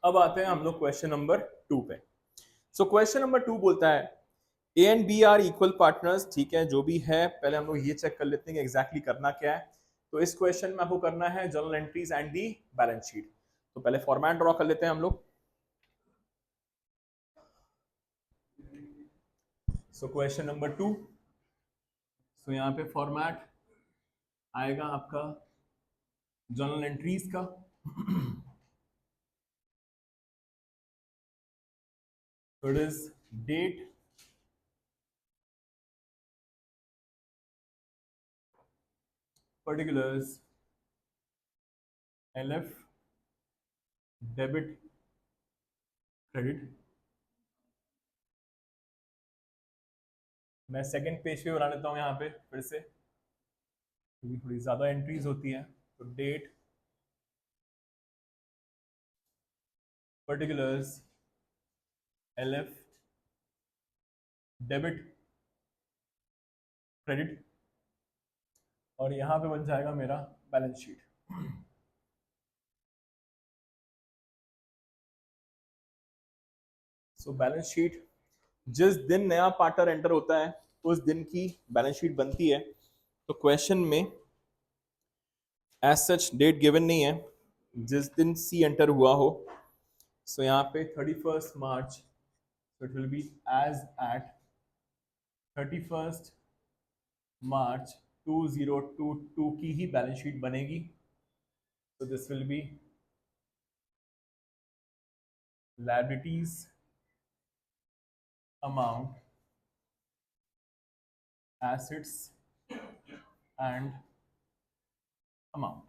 अब आते हैं हम लोग क्वेश्चन नंबर 2 पे। सो क्वेश्चन नंबर 2 बोलता है A and B are equal partners. ठीक है, जो भी है पहले हम लोग ये चेक कर लेते हैं कि एग्जैक्टली करना क्या है। तो इस क्वेश्चन में आपको करना है journal entries and the balance sheet. तो पहले फॉर्मेट ड्रॉ कर लेते हैं हम लोग। सो क्वेश्चन नंबर 2, सो यहाँ पे फॉर्मेट आएगा आपका जर्नल एंट्रीज का। So it is date, particulars, LF, debit, credit। मैं सेकंड पेज पे बना लेता हूँ यहाँ पे फिर से, क्योंकि थोड़ी ज़्यादा एंट्रीज होती हैं। तो date, particulars, LF, debit, credit, और यहाँ पे बन जाएगा मेरा balance sheet. So balance sheet, जिस दिन नया पार्टनर एंटर होता है उस दिन की बैलेंस शीट बनती है। तो क्वेश्चन में एज सच डेट गिवन नहीं है, जिस दिन सी एंटर हुआ हो। सो यहाँ पे 31 मार्च, so it will be as at 31st मार्च 2022 की ही बैलेंस शीट बनेगी। so this will be liabilities amount, assets and amount।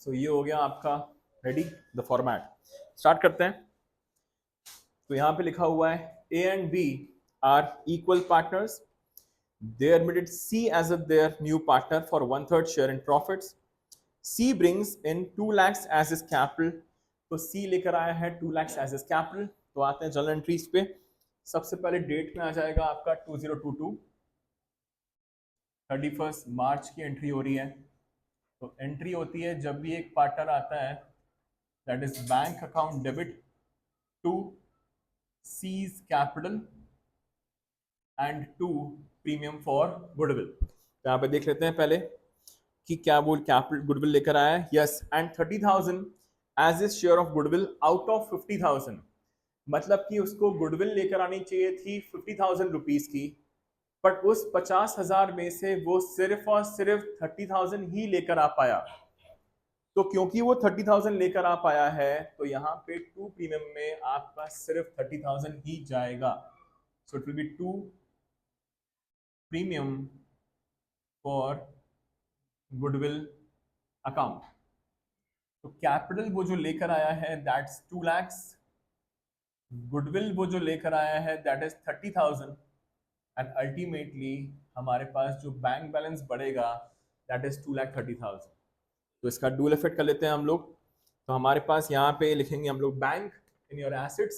so ये हो गया आपका रेडी द फॉर्मेट। स्टार्ट करते हैं। तो यहाँ पे लिखा हुआ है A and B are equal partners. They admitted C as their new partner for 1/3 share in profits. C brings in 2 lakhs as his capital। तो C लेकर आया है 2 lakhs as his capital। तो आते हैं जर्नल एंट्रीज पे। सबसे पहले डेट में आ जाएगा आपका 2022, 31 मार्च की एंट्री हो रही है। तो एंट्री होती है जब भी एक पार्टनर आता है, that is bank account debit to C's capital and to premium for goodwill. तो यहाँ पे देख लेते हैं पहले कि क्या वो कैपिटल गुडविल लेकर आया है। Yes, and 30,000 as is share of goodwill out of 50,000। मतलब कि उसको गुडविल लेकर आनी चाहिए थी 50,000 रुपीज की, बट उस 50,000 में से वो सिर्फ और सिर्फ 30,000 ही लेकर आ पाया। तो क्योंकि वो 30,000 लेकर आ पाया है तो यहाँ पे टू प्रीमियम में आपका सिर्फ 30,000 ही जाएगा। So it will be to premium for goodwill account. तो कैपिटल वो जो लेकर आया है दैट्स 2 lakhs, गुडविल वो जो लेकर आया है दैट इज 30,000, एंड अल्टीमेटली हमारे पास जो बैंक बैलेंस बढ़ेगा दैट इज 2,30,000। तो इसका डुअल इफेक्ट कर लेते हैं हम लोग। तो हमारे पास यहाँ पे लिखेंगे हम लोग bank in your assets.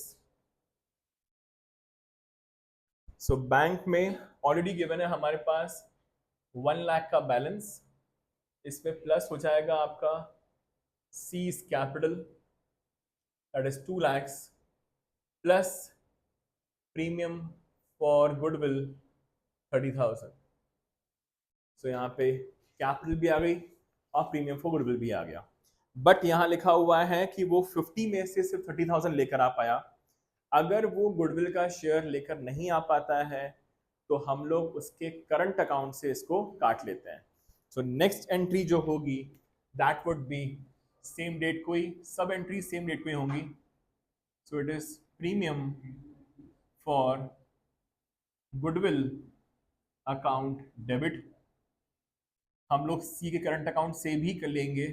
So bank में ऑलरेडी गिवन है हमारे पास 1 लाख का बैलेंस, इसमें प्लस हो जाएगा आपका C's capital that is 2 lakhs plus premium for goodwill 30,000। सो यहाँ पे कैपिटल भी आ गई और प्रीमियम फॉर गुडविल भी आ गया। बट यहाँ लिखा हुआ है कि वो 50 में से सिर्फ 30,000 लेकर आ पाया। अगर वो गुडविल का शेयर लेकर नहीं आ पाता है तो हम लोग उसके करंट अकाउंट से इसको काट लेते हैं। सो नेक्स्ट एंट्री जो होगी that would be same date को ही, सब एंट्री सेम डेट को ही होंगी। So it is premium for goodwill account debit. हम लोग सी के करंट अकाउंट से भी कर लेंगे,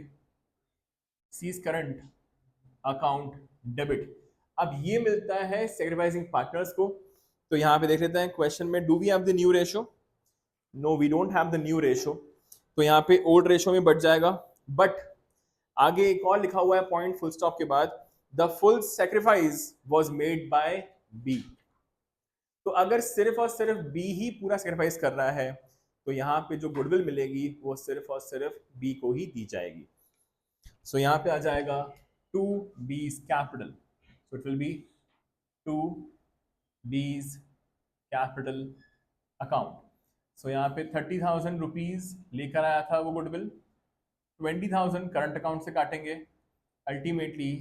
सीज करंट अकाउंट डेबिट। अब ये मिलता है सेक्रीफाइसिंग पार्टनर्स को। तो यहाँ पे देख लेते हैं क्वेश्चन में, do we have the new ratio? No, we don't have the new ratio. तो यहाँ पे ओल्ड रेशो में बढ़ जाएगा। बट आगे एक और लिखा हुआ है पॉइंट फुल स्टॉप के बाद, the full sacrifice was made by B. तो अगर सिर्फ और सिर्फ बी ही पूरा सेक्रीफाइस कर रहा है तो यहाँ पे जो गुडविल मिलेगी वो सिर्फ और सिर्फ बी को ही दी जाएगी। सो यहाँ पे आ जाएगा 2B's capital. So it will be 2B's capital account. So यहाँ पे 30,000 रुपीज लेकर आया था वो गुडविल, 20,000 करंट अकाउंट से काटेंगे, ultimately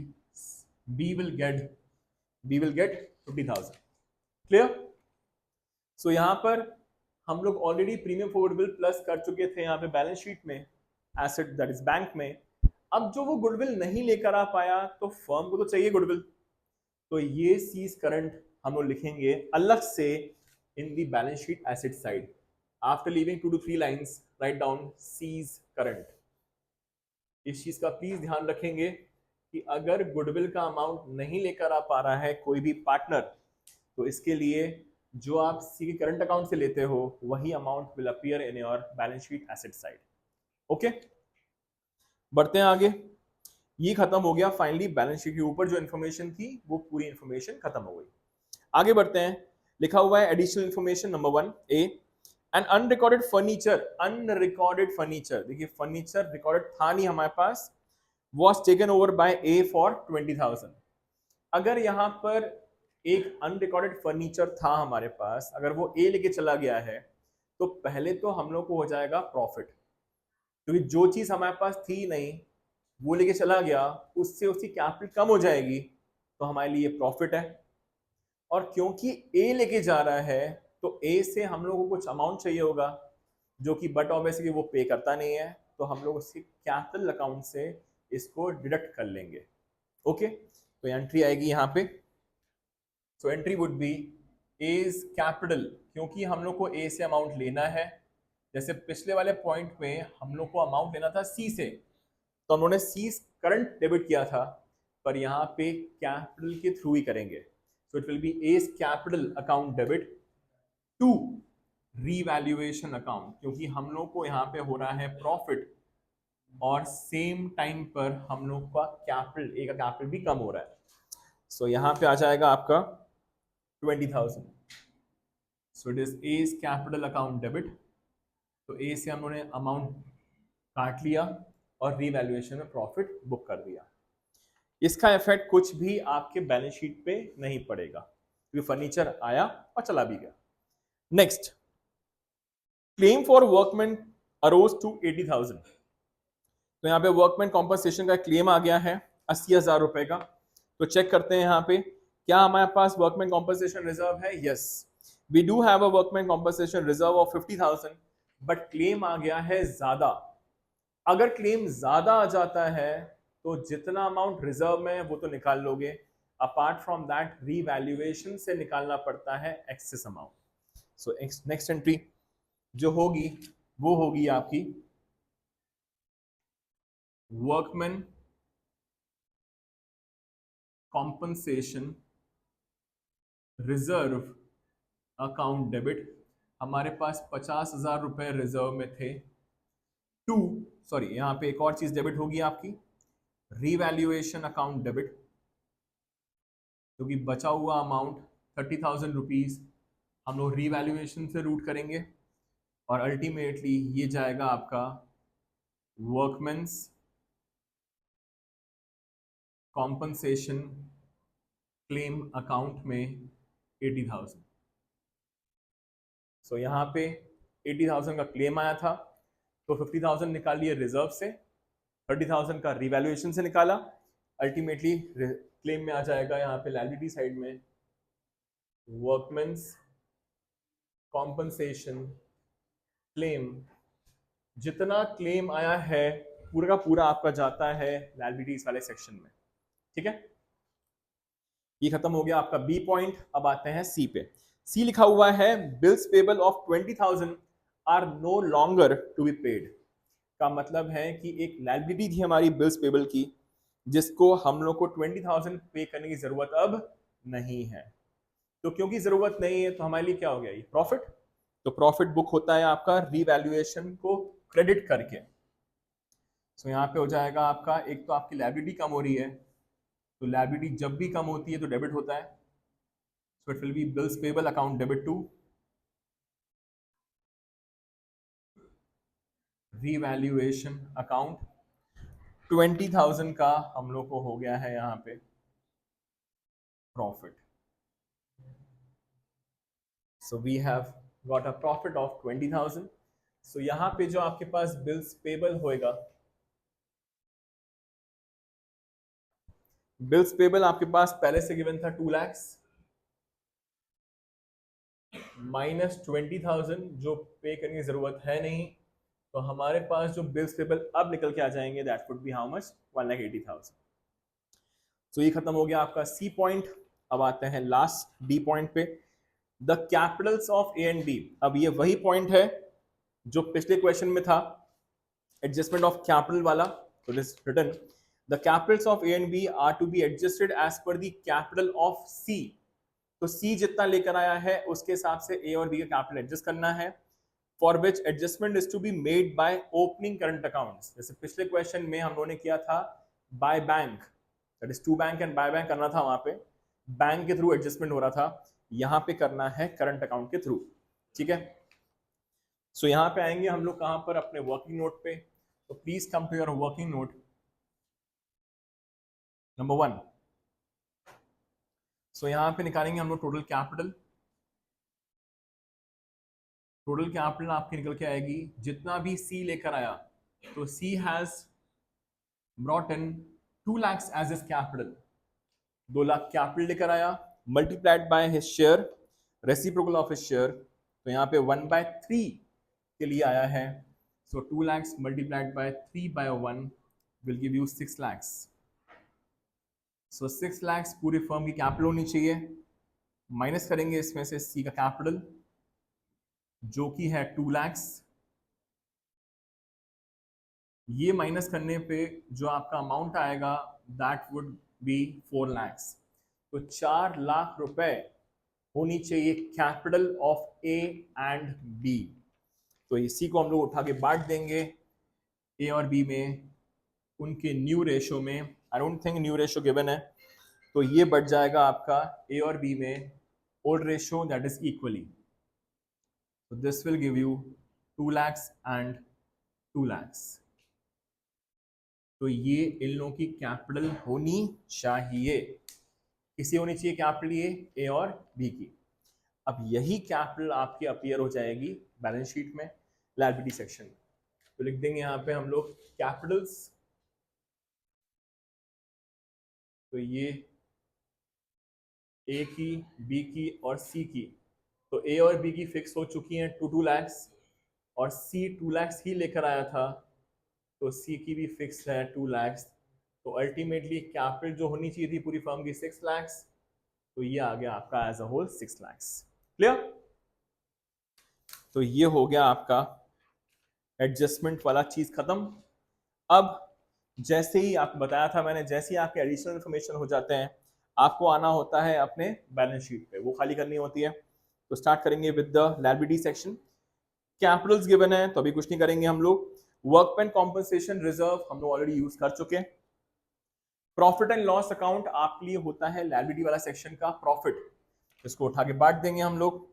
B will get 50,000. Clear? So यहाँ पर हम लोग already premium for goodwill plus कर चुके थे यहाँ पे बैलेंस शीट में, एसेट दैट इज बैंक में. अब जो वो गुडविल नहीं लेकर आ पाया तो फर्म को तो चाहिए गुडविल, तो ये सीज करंट हम लोग लिखेंगे अलग से in the balance sheet asset side. After leaving 2 to 3 lines write down C's current. इस चीज का प्लीज ध्यान रखेंगे कि अगर गुडविल का अमाउंट नहीं लेकर आ पा रहा है कोई भी पार्टनर, तो इसके लिए जो आप सी करंट अकाउंट से लेते हो वही amount will appear in your balance sheet asset side. Okay, बढ़ते हैं आगे. ये खत्म हो गया फाइनली, बैलेंस शीट के ऊपर जो इन्फॉर्मेशन थी वो पूरी इन्फॉर्मेशन खत्म हो गई. आगे बढ़ते हैं. लिखा हुआ है additional information number 1 A, an unrecorded furniture. Unrecorded furniture, देखिए फर्नीचर रिकॉर्डेड था नहीं हमारे पास, was taken over by A for 20,000. अगर यहाँ पर एक अनरिकॉर्डेड फर्नीचर था हमारे पास, अगर वो A लेके चला गया है तो पहले तो हम लोग को हो जाएगा प्रॉफिट, क्योंकि जो चीज हमारे पास थी नहीं वो लेके चला गया, उससे उसकी कैपिटल कम हो जाएगी, तो हमारे लिए प्रॉफिट है. और क्योंकि A लेके जा रहा है तो A से हम लोग को कुछ अमाउंट चाहिए होगा, जो कि बट ऑब्वियसली वो पे करता नहीं है, तो हम लोग उसके कैपिटल अकाउंट से इसको डिडक्ट कर लेंगे. ओके, तो एंट्री आएगी यहाँ पे. So entry would be as capital, क्योंकि हम लोग को ए से अमाउंट लेना है. जैसे पिछले वाले पॉइंट में हम लोग को अमाउंट लेना था सी से, तो हम लोगों ने सी करंट डेबिट किया था, पर यहाँ पे कैपिटल के थ्रू ही करेंगे. So it will be as capital account debit to revaluation account, क्योंकि हम लोग को यहाँ पे हो रहा है प्रॉफिट और सेम टाइम पर हम लोग का कैपिटल, ए का कैपिटल भी कम हो रहा है. सो यहाँ पे आ जाएगा आपका 20,000. So it is as capital account debit. तो ए से हम लोगों ने अमाउंट काट लिया और रीवैल्यूएशन में प्रॉफिट बुक कर दिया. इसका इफेक्ट कुछ भी आपके बैलेंस शीट पे नहीं पड़ेगा, क्योंकि फर्नीचर आया और चला भी गया. Next, claim for workman arose to 80,000. तो यहाँ पे वर्कमैन कॉम्पनसेशन का क्लेम आ गया है 80,000 रुपए का. तो चेक करते हैं यहाँ पे क्या हमारे पास वर्कमैन कॉम्पनसेशन रिजर्व है. Yes, we do have a workman compensation reserve of 50,000, but claim आ गया है ज्यादा. अगर क्लेम ज्यादा आ जाता है तो जितना अमाउंट रिजर्व में है वो तो निकाल लोगे, अपार्ट फ्रॉम दैट रीवैल्यूएशन से निकालना पड़ता है excess amount. So next entry जो होगी वो होगी आपकी workman compensation reserve account debit. हमारे पास 50,000 रुपए रिजर्व में थे. यहाँ पे एक और चीज डेबिट होगी आपकी, रीवैल्यूएशन अकाउंट डेबिट, क्योंकि बचा हुआ अमाउंट 30,000 रुपीज हम लोग रीवैल्यूएशन से रूट करेंगे और अल्टीमेटली ये जाएगा आपका वर्कमैन्स कॉम्पनसेशन क्लेम अकाउंट में 80,000. सो यहाँ पे 80,000 का क्लेम आया था, तो 50,000 निकाल लिए रिजर्व से, 30,000 का रिवैल्यूएशन से निकाला, अल्टीमेटली क्लेम में आ जाएगा यहाँ पे लायबिलिटी साइड में वर्कमैन्स कॉम्पनसेशन क्लेम. जितना क्लेम आया है पूरा का पूरा आपका जाता है लायबिलिटीज वाले सेक्शन में. ठीक है, ये खत्म हो गया आपका बी पॉइंट. अब आते हैं सी पे. सी लिखा हुआ है bills payable of 20,000 are no longer to be paid. का मतलब है कि एक लायबिलिटी थी हमारी बिल्स पेबल की, जिसको हम लोग को 20,000 पे करने की जरूरत अब नहीं है. तो क्योंकि जरूरत नहीं है तो हमारे लिए क्या हो गया, ये प्रॉफिट. तो प्रॉफिट बुक होता है आपका रीवैल्यूएशन को क्रेडिट करके. सो यहाँ पे हो जाएगा आपका, एक तो आपकी लायबिलिटी कम हो रही है, तो लायबिलिटी जब भी कम होती है तो डेबिट होता है. So it will be bills payable account debit to revaluation account. 20,000 का हम लोग को हो गया है यहाँ पे profit. So we have got a profit of 20,000। So यहाँ पे जो आपके पास बिल्स पेबल होएगा, बिल्स पेबल आपके पास पहले से गिवन था 2 lakhs माइनस 20,000 जो पे करने की जरूरत है नहीं, तो हमारे पास जो बिल्स पेबल अब निकल के आ जाएंगे that would B how much 1,80,000। तो ये खत्म हो गया आपका सी पॉइंट। अब आते हैं लास्ट डी पॉइंट पे, the capitals of A and B. अब ये वही पॉइंट है जो पिछले क्वेश्चन में था, एडजस्टमेंट ऑफ कैपिटल वाला। तो this written the capitals of A and B are to be adjusted as per the capital of C. तो सी जितना लेकर आया है उसके हिसाब से ए और बी का कैपिटल एडजस्ट करना है, for which adjustment is to be made by opening current accounts. जैसे पिछले क्वेश्चन में हम लोगों ने किया था by bank, that is to bank and by bank करना था, वहां पे बैंक के थ्रू एडजस्टमेंट हो रहा था, यहाँ पे करना है करंट अकाउंट के थ्रू। ठीक है, सो यहाँ पे आएंगे हम लोग कहां पर, अपने वर्किंग नोट पे। तो please come to your working note number 1। So यहाँ पे निकालेंगे हम लोग टोटल कैपिटल। टोटल कैपिटल आपकी निकल के आएगी जितना भी सी लेकर आया, तो C has brought in 2 lakhs as is capital, 2 lakh capital लेकर आया, multiplied by his share, reciprocal of his share. तो यहाँ पे 1/3 के लिए आया है, so 2 lakhs multiplied by 3/1 will give you 6 lakhs। So 6 lakhs पूरी फर्म की कैपिटल होनी चाहिए, माइनस करेंगे इसमें से सी का कैपिटल जो कि है 2 lakhs। ये माइनस करने पे जो आपका अमाउंट आएगा दैट वुड बी 4 lakhs। तो 4 लाख रुपए होनी चाहिए capital of A and B. तो इसी को हम लोग उठा के बांट देंगे ए और बी में उनके न्यू रेशो में। I don't think new ratio given है, तो ये बढ़ जाएगा आपका ए और बी में old ratio that is equally. तो this will give you 2 lakhs and 2 lakhs। तो ये इन लोगों की कैपिटल होनी चाहिए, किसी होनी चाहिए कैपिटल ये ए और बी की। अब यही कैपिटल आपकी अपीयर हो जाएगी बैलेंस शीट में लायबिलिटी सेक्शन में। तो लिख देंगे यहाँ पे हम लोग कैपिटल्स। तो ये ए की, बी की और सी की, तो ए और बी की फिक्स हो चुकी हैं 2 lakhs, और सी 2 lakhs ही लेकर आया था, तो सी की भी फिक्स है 2 lakhs। तो अल्टीमेटली कैपिटल जो होनी चाहिए थी पूरी फर्म की 6 lakhs, तो ये आ गया आपका as a whole 6 lakhs। Clear? तो ये हो गया आपका एडजस्टमेंट वाला चीज खत्म। अब जैसे ही आपको बताया था मैंने, जैसे ही आपके एडिशनल इन्फॉर्मेशन हो जाते हैं आपको आना होता है अपने बैलेंस शीट पे, वो खाली करनी होती है। तो स्टार्ट करेंगे with the liability section. Capitals given है तो अभी कुछ नहीं करेंगे हम लोग। वर्कमैन कॉम्पनसेशन रिजर्व हम लोग ऑलरेडी यूज कर चुके हैं। प्रॉफिट एंड लॉस अकाउंट आपके लिए होता है लायबिलिटी वाला सेक्शन का प्रॉफिट, इसको उठा के बांट देंगे हम लोग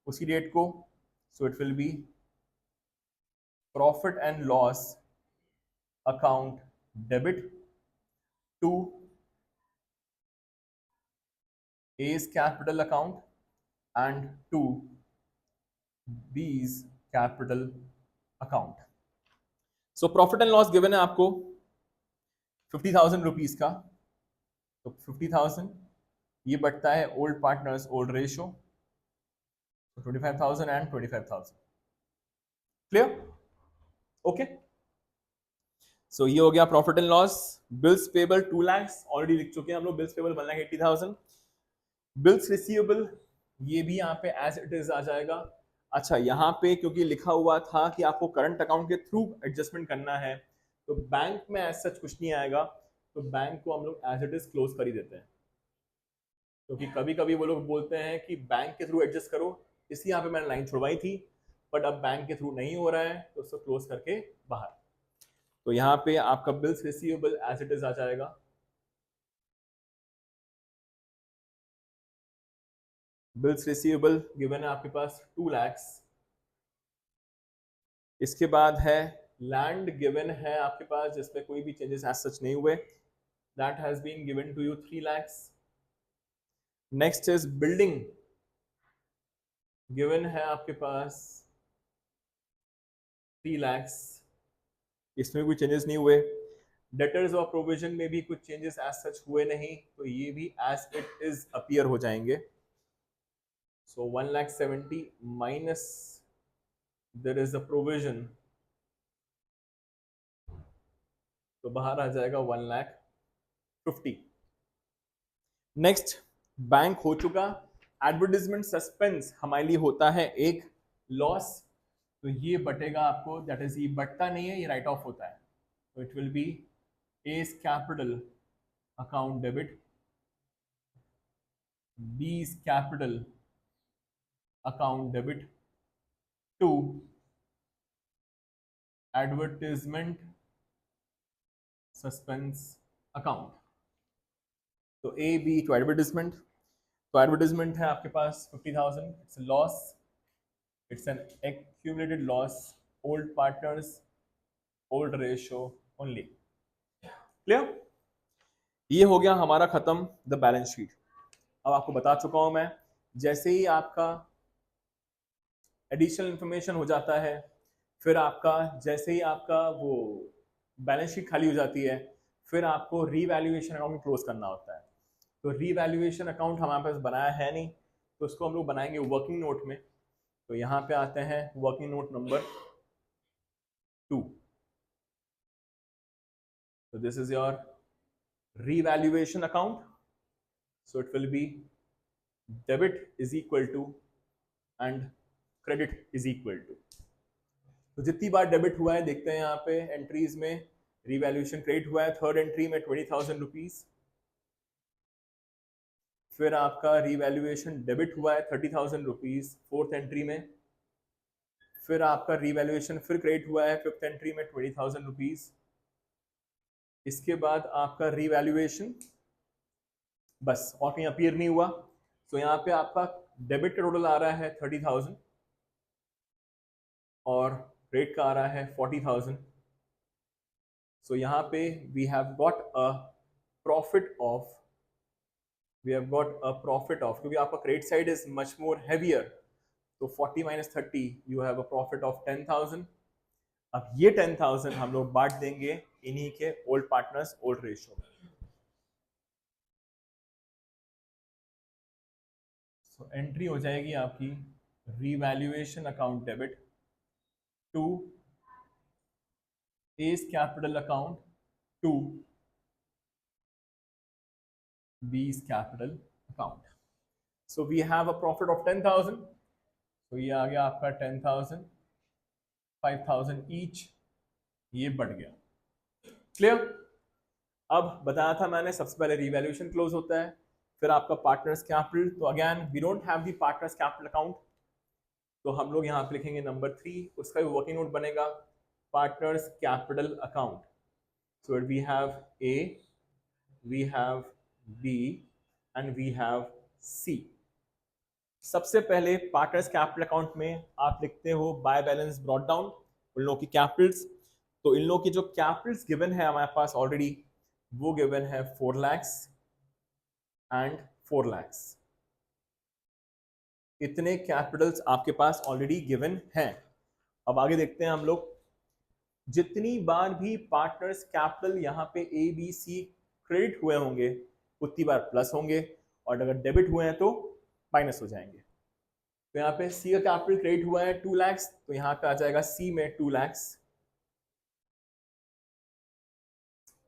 उसी डेट को। So it will be profit and loss account debit to A's capital account and to B's capital account. So profit and loss given है आपको 50,000 रुपीज का, तो 50,000 ये बढ़ता है old partners old ratio, 25,000 and 25,000। Clear? Okay, so ये हो गया profit and loss. Bills payable 2 lakhs already लिख चुके हैं हम लोग, बिल्स पेबल 1,80,000। बिल्स रिसीवेबल ये भी यहाँ पे एज इट इज आ जाएगा। अच्छा, यहाँ पे क्योंकि लिखा हुआ था कि आपको करंट अकाउंट के थ्रू एडजस्टमेंट करना है, तो बैंक में एज सच कुछ नहीं आएगा, तो बैंक को हम लोग एज इट इज क्लोज कर ही देते हैं, क्योंकि कभी कभी वो लोग बोलते हैं कि बैंक के थ्रू एडजस्ट करो, इसलिए यहाँ पे मैंने लाइन छुड़वाई थी, बट अब बैंक के थ्रू नहीं हो रहा है तो उसको क्लोज करके बाहर। तो यहाँ पे आपका bills receivable as it is आ जाएगा। बिल्स रिसीवेबल गिवन है आपके पास 2 lakhs। इसके बाद है लैंड गिवन है आपके पास जिसमें कोई भी चेंजेस एज सच नहीं हुए, that has been given to you 3 lakhs. Next is building, given है आपके पास 3 lakhs, इसमें कोई चेंजेस नहीं हुए. डेटर्स और प्रोविजन में भी कुछ चेंजेस एज सच हुए नहीं, तो ये भी एज इट इज अपीयर हो जाएंगे. So 1,70,000 minus there is a provision, तो बाहर आ जाएगा 1,50,000. नेक्स्ट बैंक हो चुका. एडवर्टीजमेंट सस्पेंस हमारे लिए होता है एक लॉस, तो ये बटेगा आपको, दैट इज ये बटता नहीं है, ये राइट ऑफ होता है. तो it will be A's capital account debit, B's capital account debit to advertisement suspense account. तो ए बी टू एडवर्टीजमेंट. तो एडवर्टीजमेंट है आपके पास 50,000, it's loss, it's an accumulated loss, old partners, old ratio only. Clear? ये हो गया हमारा खत्म द बैलेंस शीट. अब आपको बता चुका हूं मैं, जैसे ही आपका एडिशनल इंफॉर्मेशन हो जाता है, फिर आपका जैसे ही आपका वो बैलेंस शीट खाली हो जाती है, फिर आपको रीवैल्यूएशन अकाउंट क्लोज करना होता है. तो रीवैल्यूएशन अकाउंट हमारे पास बनाया है नहीं, तो उसको हम लोग बनाएंगे वर्किंग नोट में. तो यहाँ पे आते हैं working note number 2. So this is your revaluation account. So it will be debit is equal to and credit is equal to. तो जितनी बार डेबिट हुआ है देखते हैं यहाँ पे एंट्रीज में, रिवैल्यूएशन क्रेडिट हुआ है थर्ड एंट्री में 20,000 रुपीज. फिर आपका रिवैल्यूएशन डेबिट हुआ है 30,000 रुपीज फोर्थ एंट्री में. फिर आपका रिवैल्यूएशन फिर क्रेडिट हुआ है फिफ्थ एंट्री में 20,000 रुपीज. इसके बाद आपका रिवैल्यूएशन बस और कहीं अपीयर नहीं हुआ. तो यहाँ पे आपका डेबिट का टोटल आ रहा है 30,000 और क्रेडिट का आ रहा है 40,000. सो यहाँ पे we have got a profit of, क्योंकि आपका credit side is much more heavier, तो 40 minus 30 you have a profit of 10,000. अब ये 10,000 हम लोग बांट देंगे इन्हीं के ओल्ड पार्टनर्स ओल्ड रेशियो में. सो एंट्री हो जाएगी आपकी revaluation account debit to A's capital account to B's capital account. So we have a profit of 10,000. तो ये आ गया आपका 10,000, 5,000 ईच, ये बढ़ गया. क्लियर? अब बताया था मैंने, सबसे पहले रिवैल्यूएशन क्लोज होता है, फिर आपका पार्टनर्स कैपिटल. तो again we don't have the partners capital account, तो हम लोग यहाँ पे लिखेंगे नंबर 3, उसका भी वर्किंग नोट बनेगा partners capital account. So we have A, we have B and we have C. सबसे पहले पार्टनर्स कैपिटल अकाउंट में आप लिखते हो बाय बैलेंस ब्रॉट डाउन उन लोगों की कैपिटल्स. तो इन लोगों की जो कैपिटल्स गिवन है हमारे पास ऑलरेडी, वो गिवन है 4 lakhs एंड 4 lakhs. इतने कैपिटल्स आपके पास ऑलरेडी गिवन हैं. अब आगे देखते हैं हम लोग, जितनी बार भी पार्टनर्स कैपिटल यहाँ पे ए बी सी क्रेडिट हुए होंगे उतनी बार प्लस होंगे, और अगर डेबिट हुए हैं तो माइनस हो जाएंगे. तो यहाँ पे सी का कैपिटल क्रेडिट हुआ है 2 lakhs, तो यहाँ पे आ जाएगा सी में 2 lakhs.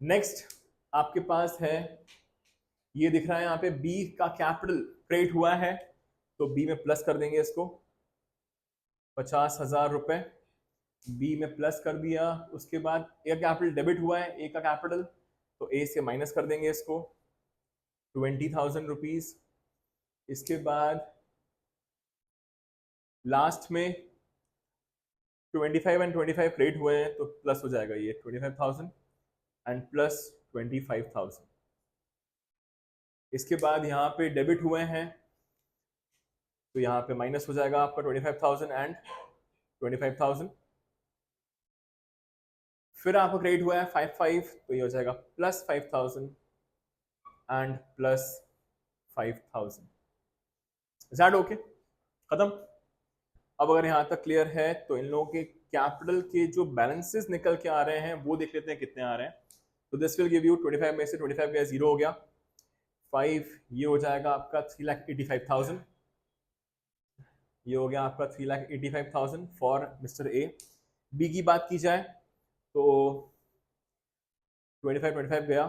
नेक्स्ट आपके पास है, ये दिख रहा है यहाँ पे बी का कैपिटल क्रेडिट हुआ है, तो बी में प्लस कर देंगे इसको 50,000 रुपए, बी में प्लस कर दिया. उसके बाद ए का कैपिटल डेबिट हुआ है, ए का कैपिटल, तो ए से माइनस कर देंगे इसको 20,000 रुपीज. इसके बाद लास्ट में 25 एंड 25 क्रेडिट हुए हैं, तो प्लस हो जाएगा ये 25,000 एंड प्लस 25,000. इसके बाद यहाँ पे डेबिट हुए हैं, तो यहाँ पे माइनस हो जाएगा आपका 25,000 एंड 25,000. फिर आपको क्रेडिट हुआ है 55, तो ये हो जाएगा plus 5000 and plus 5000। Is that okay? खत्म। अब अगर यहां तक क्लियर है तो इन लोगों के कैपिटल के जो बैलेंसेस निकल के आ रहे हैं वो देख लेते हैं कितने आ रहे हैं। तो दिस विल गिव यू 25 में से 25 गया, 0 हो गया। 5 ये हो जाएगा आपका 3,85,000। ये हो गया आपका 3,85,000 फॉर मिस्टर ए। बी की बात की जाए तो 25 गया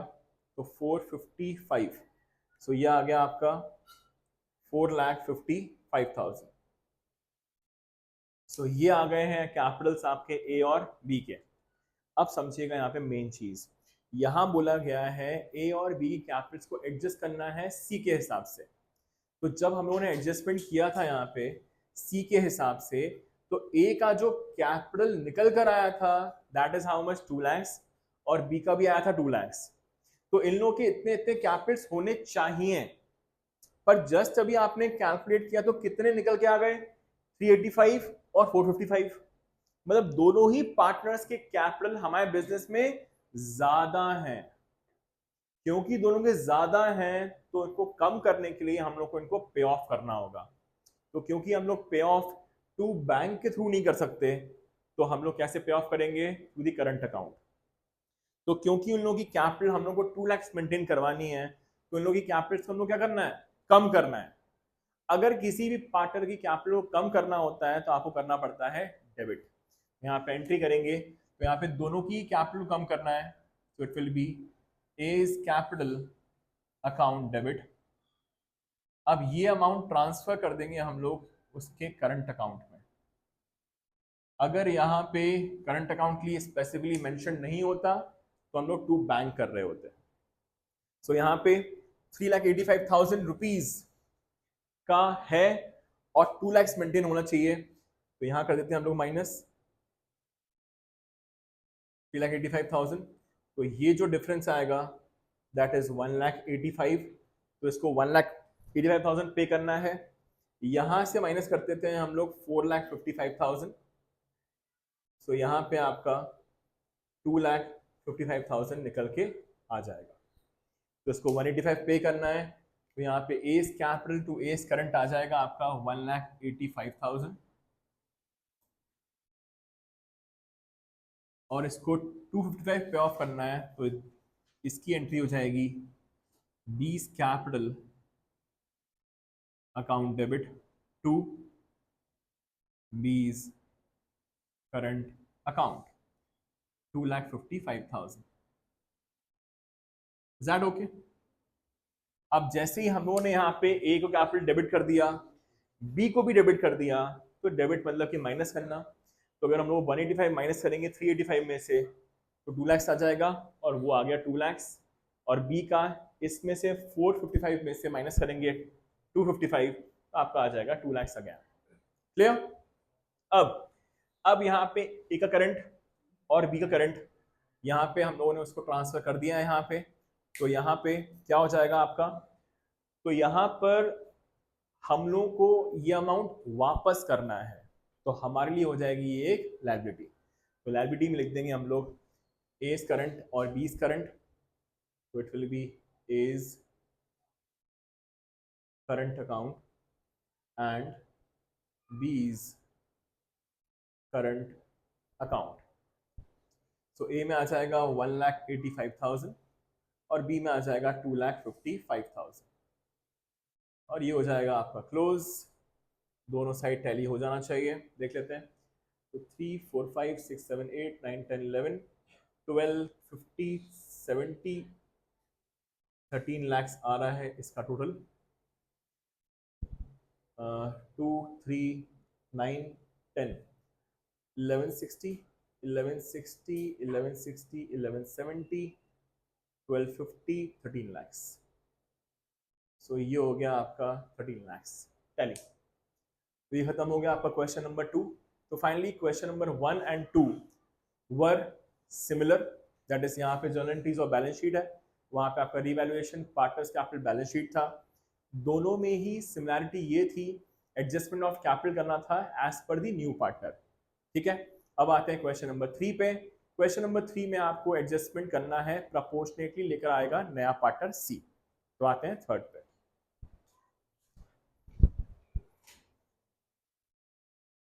तो 455, सो ये आ गया आपका 4,55,000। सो ये आ गए हैं कैपिटल्स आपके ए और बी के। अब समझिएगा यहाँ पे मेन चीज, यहाँ बोला गया है ए और बी की कैपिटल्स को एडजस्ट करना है सी के हिसाब से। तो जब हम लोगों ने एडजस्टमेंट किया था यहाँ पे सी के हिसाब से, तो ए का जो कैपिटल निकल कर आया था that is how much 2 lakhs, और बी का भी आया था 2 lakhs। तो इन लोगों के इतने इतने कैपिटल्स होने चाहिए, पर जस्ट अभी आपने कैलकुलेट किया तो कितने निकल के आ गए? 385 और 455। मतलब दोनों ही पार्टनर्स के कैपिटल हमारे बिजनेस में ज्यादा हैं। क्योंकि दोनों के ज्यादा हैं तो इनको कम करने के लिए हम लोग को इनको पे ऑफ करना होगा। तो क्योंकि हम लोग पे ऑफ टू बैंक के थ्रू नहीं कर सकते, तो हम लोग कैसे पे ऑफ करेंगे? Through the current account. तो क्योंकि उन लोगों की कैपिटल हम लोग को 2 lakhs मेंटेन करवानी है, तो उन लोगों की कैपिटल हम लोग क्या करना है? कम करना है। अगर किसी भी पार्टनर की कैपिटल को कम करना होता है तो आपको करना पड़ता है डेबिट। यहाँ पे एंट्री करेंगे तो यहाँ पे दोनों की कैपिटल कम करना है, तो it will be as capital account debit. अब ये अमाउंट ट्रांसफर कर देंगे हम लोग उसके करंट अकाउंट में। अगर यहाँ पे करंट अकाउंट के लिए स्पेसिफिकली मेंशन नहीं होता तो हम लोग टू बैंक कर रहे होते। सो यहाँ पे 3,85,000 रुपीज का है और 2 lakhs मेंटेन होना चाहिए, तो यहां कर देते हैं हम लोग माइनस 3,85,000। तो ये जो डिफरेंस आएगा दैट इज 1,85,000। तो इसको 1,85,000 पे करना है। यहां से माइनस कर देते हैं हम लोग 4,55,000। सो यहां पे आपका 2,55,000 निकल के आ जाएगा। तो इसको 185 पे करना है, तो यहाँ पे S capital to S current आ जाएगा आपका 1,85,000, और इसको 255 पे ऑफ करना है, तो इसकी एंट्री हो जाएगी B's capital account debit to B's current account 2,55,000। Is that okay? अब जैसे ही हम लोगों ने यहाँ पे ए को कैपिटल डेबिट कर दिया, बी को भी डेबिट कर दिया, तो डेबिट मतलब कि माइनस करना। तो अगर हम लोग 185 माइनस करेंगे 385 में से, तो 2 lakhs आ जाएगा, और वो आ गया 2 lakhs। और बी का इसमें से 455 में से माइनस करेंगे 255, तो आपका आ जाएगा 2 lakhs अगेन। क्लियर? अब यहाँ पे ए का करंट और बी का करंट यहाँ पे हम लोगों ने उसको ट्रांसफर कर दिया है यहाँ पे। तो यहाँ पे क्या हो जाएगा आपका? तो यहाँ पर हम लोग को ये अमाउंट वापस करना है, तो हमारे लिए हो जाएगी ये एक लायबिलिटी। तो लायबिलिटी में लिख देंगे हम लोग एज करंट और बीज करंट, तो it will be A's current account and B's current account. So A में आ जाएगा 1,85,000 और बी में आ जाएगा 2,55,000, और ये हो जाएगा आपका क्लोज। दोनों साइड टैली हो जाना चाहिए, देख लेते हैं। तो 3, 4, 5, 6, 7, 8, 9, 10, 11, 12, 50, 70, 13 lakhs आ रहा है इसका टोटल। 2, 3, 9, 10, 1160, 1160, 1160, 1170, 1250, 13 lakhs। सो ये हो गया आपका 13 lakhs टैली। तो ये खत्म हो गया आपका क्वेश्चन नंबर 2। तो finally question number 1 and 2 were similar, that is यहाँ पे जर्नल एंट्रीज और बैलेंस शीट है, वहां पे आपका revaluation partners capital balance sheet था। दोनों में ही सिमिलैरिटी ये थी, एडजस्टमेंट ऑफ कैपिटल करना था एज पर दी न्यू पार्टनर। ठीक है, अब आते हैं क्वेश्चन नंबर 3 पे। क्वेश्चन नंबर 3 में आपको एडजस्टमेंट करना है, प्रपोर्शनेटली लेकर आएगा नया पार्टनर सी। तो आते हैं थर्ड पे।